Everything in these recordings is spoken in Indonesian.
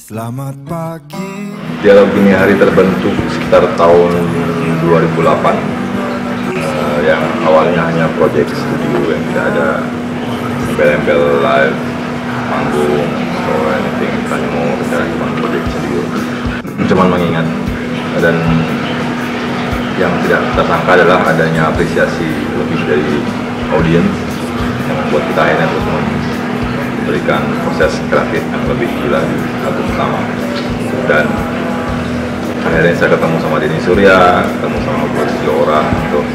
Selamat pagi. Dialog Dini Hari terbentuk sekitar tahun 2008, yang awalnya hanya project studio yang tidak ada embel-embel live, manggung atau anything, hanya mau bicara cuma project studio. Cuman mengingat, dan yang tidak tersangka adalah adanya apresiasi lebih dari audiens yang membuat kita akhirnya terus memberikan proses kreatif yang lebih gila di album pertama. Dan akhirnya saya ketemu sama Denny Surya, ketemu sama beberapa orang untuk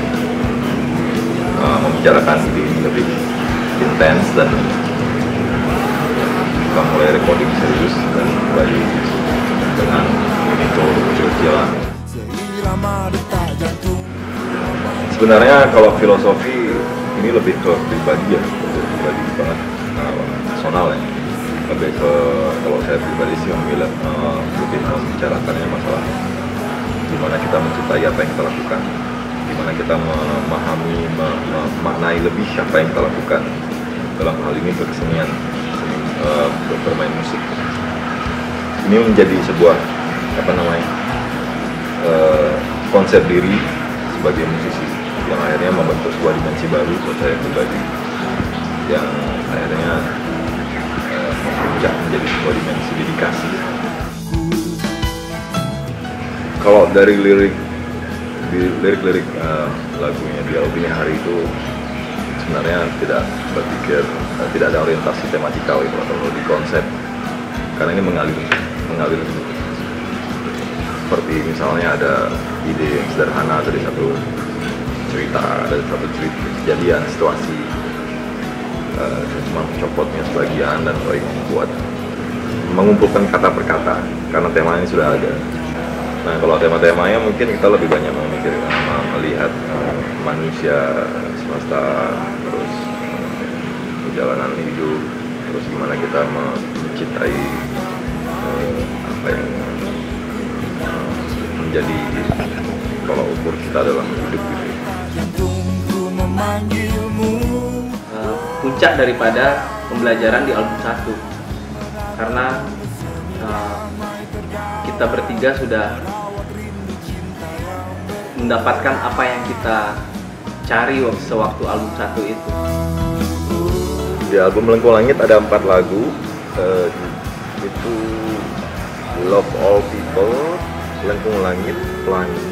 membicarakan ini lebih intens, dan kita mulai recording serius dan kembali dengan intro kecil-kecilan. Sebenarnya kalau filosofi ini lebih ke pribadi ya, pribadi banget, personal ya. Lebih ke, kalau saya pribadi sih memilih lebih membicarakannya masalah gimana kita mencintai apa yang kita lakukan, gimana kita memahami, memaknai lebih apa yang kita lakukan, dalam hal ini berkesenian, bermain musik. Ini menjadi sebuah konsep diri sebagai musisi yang akhirnya membentuk sebuah dimensi baru buat saya pribadi, yang akhirnya memuncak menjadi sebuah dimensi dedikasi. Kalau dari lirik lagunya Dialog Dini Hari itu sebenarnya tidak berpikir, tidak ada orientasi tematikal itu atau di konsep, karena ini mengalir seperti misalnya ada ide yang sederhana dari satu cerita, dari satu kejadian, situasi, cuma mencopotnya sebagian dan baik membuat mengumpulkan kata per kata, karena temanya sudah ada. Nah, kalau tema-temanya mungkin kita lebih banyak memikirkan, melihat manusia, semesta, terus perjalanan hidup, terus gimana kita mencintai apa yang menjadi tolak ukur kita dalam hidup gitu. Puncak daripada pembelajaran di album 1, karena kita bertiga sudah mendapatkan apa yang kita cari sewaktu album 1 itu. Di album Melengkung Langit ada 4 lagu, itu Love All People, Melengkung Langit, Pelangi,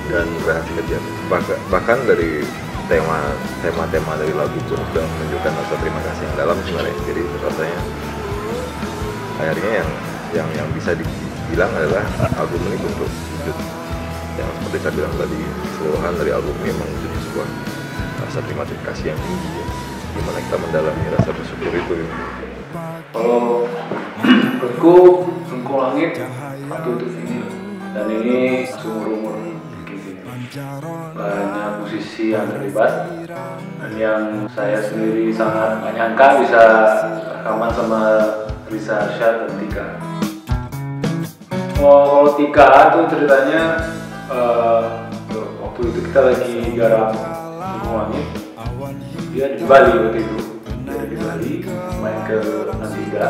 dan Rahasia Kejam. Bahkan dari tema-tema dari lagu pun sudah menunjukkan rasa terima kasih yang dalam sebenarnya. Jadi rasanya akhirnya yang bisa dibilang adalah album ini bentuk wujud yang seperti saya bilang tadi, keseluruhan dari album ini memang wujud sebuah rasa terima kasih yang tinggi ya. Gimana kita mendalami rasa bersyukur itu ya. Kalau menurutku Melengkung Langit waktu itu ini, dan ini seumur-umur banyak musisi yang terlibat, dan yang saya sendiri sangat gak nyangka bisa rekaman sama Risa Arsyad dan Tika. Kalau Tika tuh ceritanya waktu itu kita lagi garap Melengkung Langit, dia di Bali waktu itu, dia di Bali main ke Nantiga,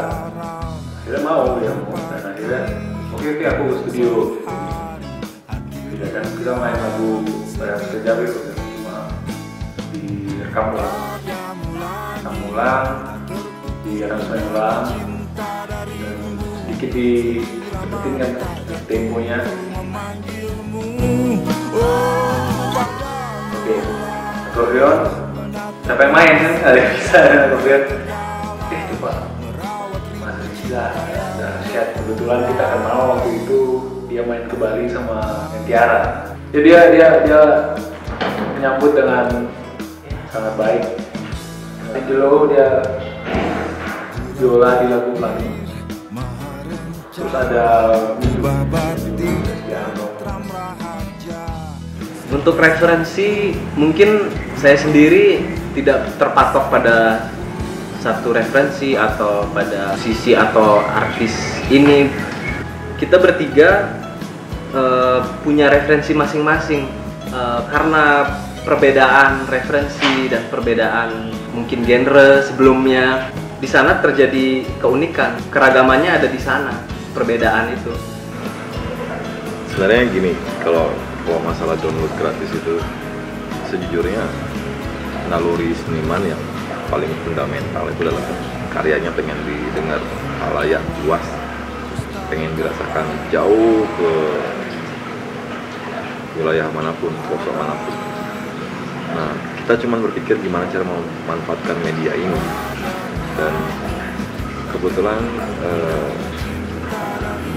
akhirnya mau ya, dan akhirnya oke, aku ke studio. Dan kita main lagu Rahasia Kejam itu cuma direkam ulang, di aransemen ulang, dan sedikit disebutin kan temponya. Oke, akordeon, siapa yang main kan? Ada yang bisa akordeon. Coba Mas Rizka, Arsyad, kebetulan kita kenal waktu itu. Dia main ke Bali sama Tiara. Jadi dia menyambut dengan sangat baik. Angelo dia viola di lagu Pelangi. Terus ada Untuk referensi, mungkin saya sendiri tidak terpatok pada satu referensi atau pada sisi atau artis ini. Kita bertiga punya referensi masing-masing, karena perbedaan referensi dan perbedaan mungkin genre sebelumnya. Di sana terjadi keunikan, keragamannya ada di sana. perbedaan itu? Sebenarnya gini, kalau masalah download gratis itu sejujurnya naluri seniman yang paling fundamental itu adalah karyanya pengen didengar halayak luas, pengen dirasakan jauh ke wilayah manapun, pelosok manapun. Nah, kita cuma berpikir gimana cara memanfaatkan media ini, dan kebetulan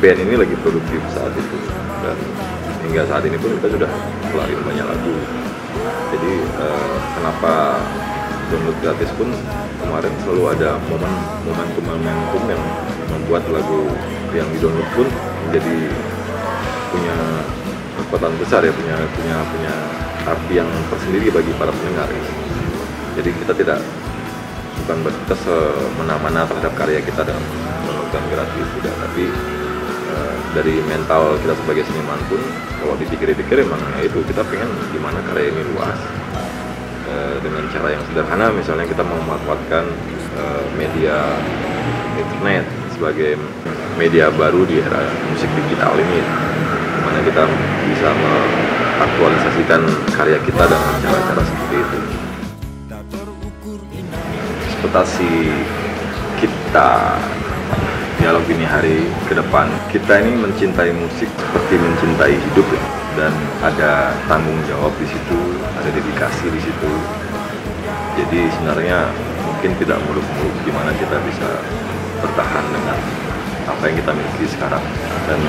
band ini lagi produktif saat itu, dan hingga saat ini pun kita sudah keluarin banyak lagu. Jadi kenapa download gratis pun kemarin selalu ada momentum yang membuat lagu yang di-download pun menjadi punya kekuatan besar ya, punya arti yang tersendiri bagi para pendengar. Jadi kita bukan kita semena-mena terhadap karya kita dengan download gratis, tidak, tapi dari mental kita sebagai seniman pun kalau dipikir-pikir emang ya itu, kita pengen gimana karya ini luas dengan cara yang sederhana. Misalnya kita memanfaatkan media internet sebagai media baru di era musik digital ini, dimana kita bisa mengaktualisasikan karya kita dengan cara-cara seperti itu. Ekspektasi kita dialog ini hari ke depan, kita ini mencintai musik seperti mencintai hidup ya. Dan ada tanggung jawab di situ, ada dedikasi di situ. Jadi sebenarnya mungkin tidak muluk-muluk gimana kita bisa bertahan dengan apa yang kita miliki sekarang, dan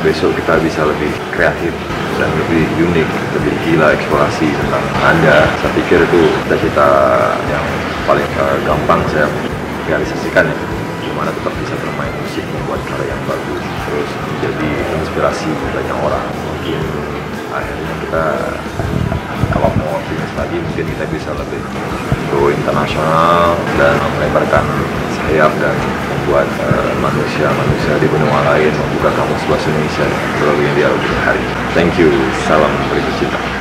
besok kita bisa lebih kreatif dan lebih unik, lebih gila eksplorasi tentang Anda. Saya pikir itu cita-cita yang paling gampang saya realisasikan ya, gimana tetap bisa bermain musik, membuat karya yang bagus, terus menjadi inspirasi banyak orang. Mungkin akhirnya kita kalau mau optimis lagi, mungkin kita bisa lebih go internasional dan melebarkan sayap dan membuat manusia-manusia di benua lain membuka kamus bahasa Indonesia melalui dialog ini hari. Thank you, salam berikut cinta.